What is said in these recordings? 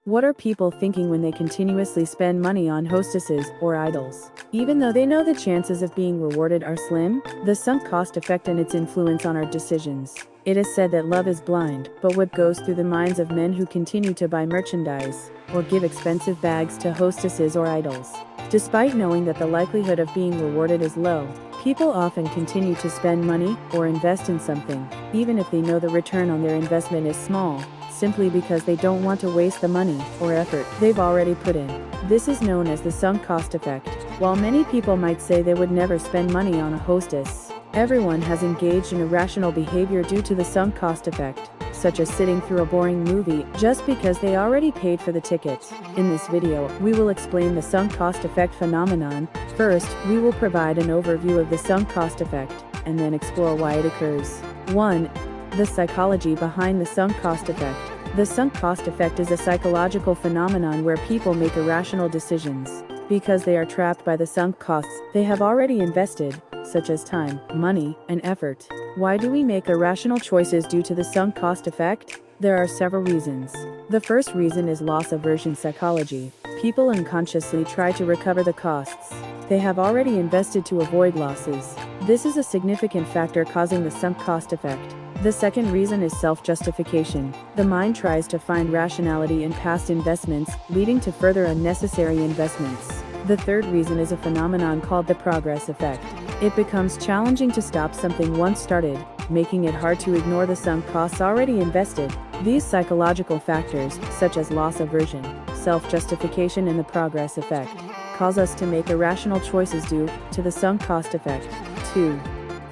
What are people thinking when they continuously spend money on hostesses or idols? Even though they know the chances of being rewarded are slim, the sunk cost effect and its influence on our decisions. It is said that love is blind, but what goes through the minds of men who continue to buy merchandise or give expensive bags to hostesses or idols? Despite knowing that the likelihood of being rewarded is low, people often continue to spend money or invest in something, even if they know the return on their investment is small, simply because they don't want to waste the money or effort they've already put in. This is known as the sunk cost effect. While many people might say they would never spend money on a hostess, everyone has engaged in irrational behavior due to the sunk cost effect, such as sitting through a boring movie just because they already paid for the ticket. In this video, we will explain the sunk cost effect phenomenon. First, we will provide an overview of the sunk cost effect, and then explore why it occurs. 1. The psychology behind the sunk cost effect. The sunk cost effect is a psychological phenomenon where people make irrational decisions because they are trapped by the sunk costs they have already invested, such as time, money, and effort. Why do we make irrational choices due to the sunk cost effect? There are several reasons. The first reason is loss aversion psychology. People unconsciously try to recover the costs they have already invested to avoid losses. This is a significant factor causing the sunk cost effect. The second reason is self-justification. The mind tries to find rationality in past investments, leading to further unnecessary investments. The third reason is a phenomenon called the progress effect. It becomes challenging to stop something once started, making it hard to ignore the sunk costs already invested. These psychological factors, such as loss aversion, self-justification, and the progress effect, cause us to make irrational choices due to the sunk cost effect. 2.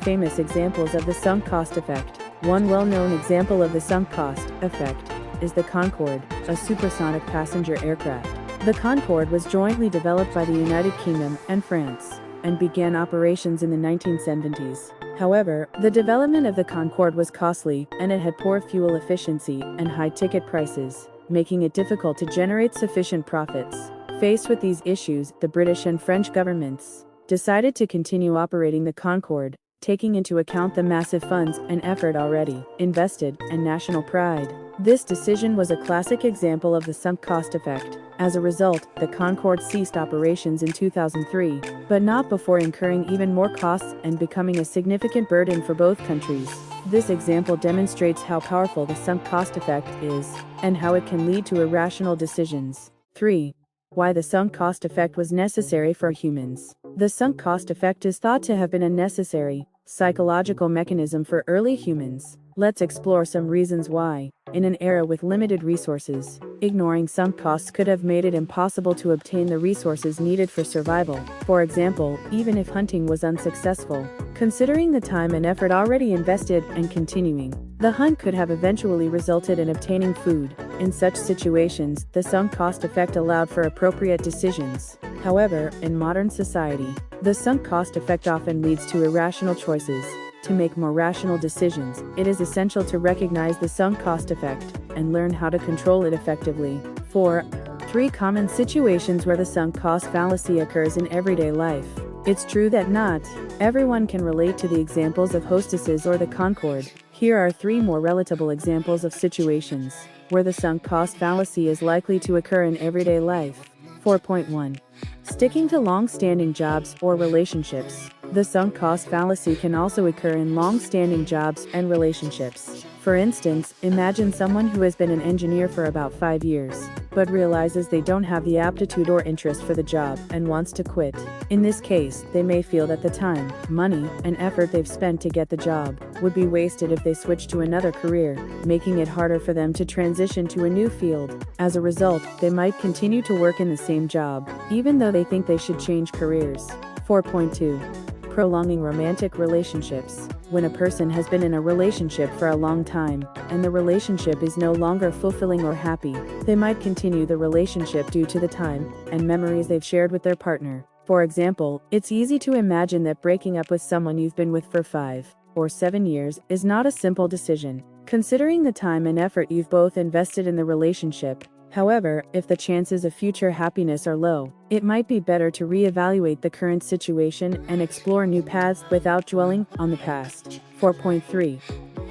Famous examples of the sunk cost effect. One well-known example of the sunk cost effect is the Concorde, a supersonic passenger aircraft. The Concorde was jointly developed by the United Kingdom and France, and began operations in the 1970s. However, the development of the Concorde was costly, and it had poor fuel efficiency and high ticket prices, making it difficult to generate sufficient profits. Faced with these issues, the British and French governments decided to continue operating the Concorde, taking into account the massive funds and effort already invested and national pride. This decision was a classic example of the sunk cost effect. As a result, the Concorde ceased operations in 2003, but not before incurring even more costs and becoming a significant burden for both countries. This example demonstrates how powerful the sunk cost effect is, and how it can lead to irrational decisions. 3. Why the sunk cost effect was necessary for humans. The sunk cost effect is thought to have been a necessary, psychological mechanism for early humans. Let's explore some reasons why. In an era with limited resources, ignoring sunk costs could have made it impossible to obtain the resources needed for survival. For example, even if hunting was unsuccessful, considering the time and effort already invested and continuing, the hunt could have eventually resulted in obtaining food. In such situations, the sunk cost effect allowed for appropriate decisions. However, in modern society, the sunk cost effect often leads to irrational choices. To make more rational decisions, it is essential to recognize the sunk cost effect and learn how to control it effectively. 4. 3 common situations where the sunk cost fallacy occurs in everyday life. It's true that not everyone can relate to the examples of hostesses or the Concorde. Here are 3 more relatable examples of situations where the sunk cost fallacy is likely to occur in everyday life. 4.1. Sticking to long-standing jobs or relationships. The sunk cost fallacy can also occur in long-standing jobs and relationships. For instance, imagine someone who has been an engineer for about 5 years, but realizes they don't have the aptitude or interest for the job and wants to quit. In this case, they may feel that the time, money, and effort they've spent to get the job would be wasted if they switch to another career, making it harder for them to transition to a new field. As a result, they might continue to work in the same job, even though they think they should change careers. 4.2. Prolonging romantic relationships. When a person has been in a relationship for a long time, and the relationship is no longer fulfilling or happy, they might continue the relationship due to the time and memories they've shared with their partner. For example, it's easy to imagine that breaking up with someone you've been with for 5 or 7 years is not a simple decision, considering the time and effort you've both invested in the relationship. However, if the chances of future happiness are low, it might be better to reevaluate the current situation and explore new paths without dwelling on the past. 4.3.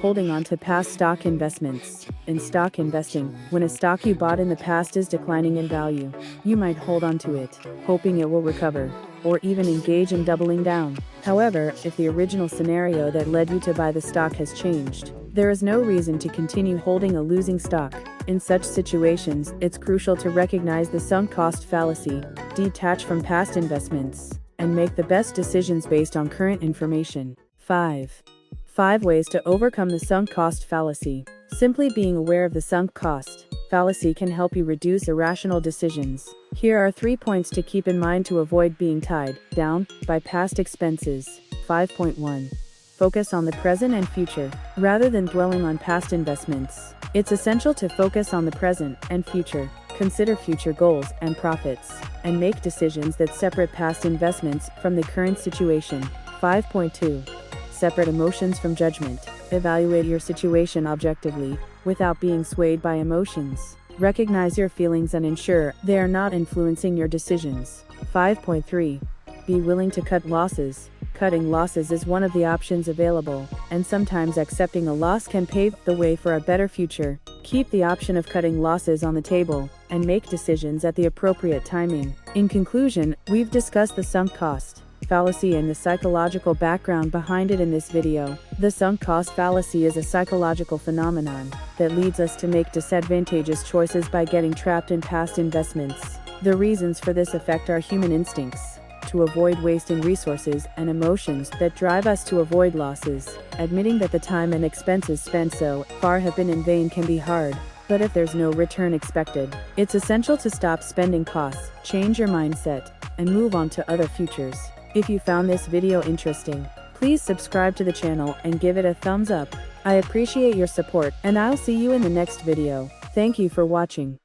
holding on to past stock investments. In stock investing, when a stock you bought in the past is declining in value, you might hold on to it, hoping it will recover, or even engage in doubling down. However, if the original scenario that led you to buy the stock has changed, there is no reason to continue holding a losing stock. In such situations, it's crucial to recognize the sunk cost fallacy, detach from past investments, and make the best decisions based on current information. 5 ways to overcome the sunk cost fallacy. Simply being aware of the sunk cost fallacy can help you reduce irrational decisions. Here are 3 points to keep in mind to avoid being tied down by past expenses. 5.1. Focus on the present and future, rather than dwelling on past investments. It's essential to focus on the present and future. Consider future goals and profits, and make decisions that separate past investments from the current situation. 5.2. Separate emotions from judgment. Evaluate your situation objectively, without being swayed by emotions. Recognize your feelings and ensure they are not influencing your decisions. 5.3. Be willing to cut losses. Cutting losses is one of the options available, and sometimes accepting a loss can pave the way for a better future. Keep the option of cutting losses on the table, and make decisions at the appropriate timing. In conclusion, we've discussed the sunk cost fallacy and the psychological background behind it in this video. The sunk cost fallacy is a psychological phenomenon that leads us to make disadvantageous choices by getting trapped in past investments. The reasons for this effect are human instincts to avoid wasting resources and emotions that drive us to avoid losses. Admitting that the time and expenses spent so far have been in vain can be hard, but if there's no return expected, it's essential to stop spending costs, change your mindset, and move on to other futures. If you found this video interesting, please subscribe to the channel and give it a thumbs up. I appreciate your support, and I'll see you in the next video. Thank you for watching.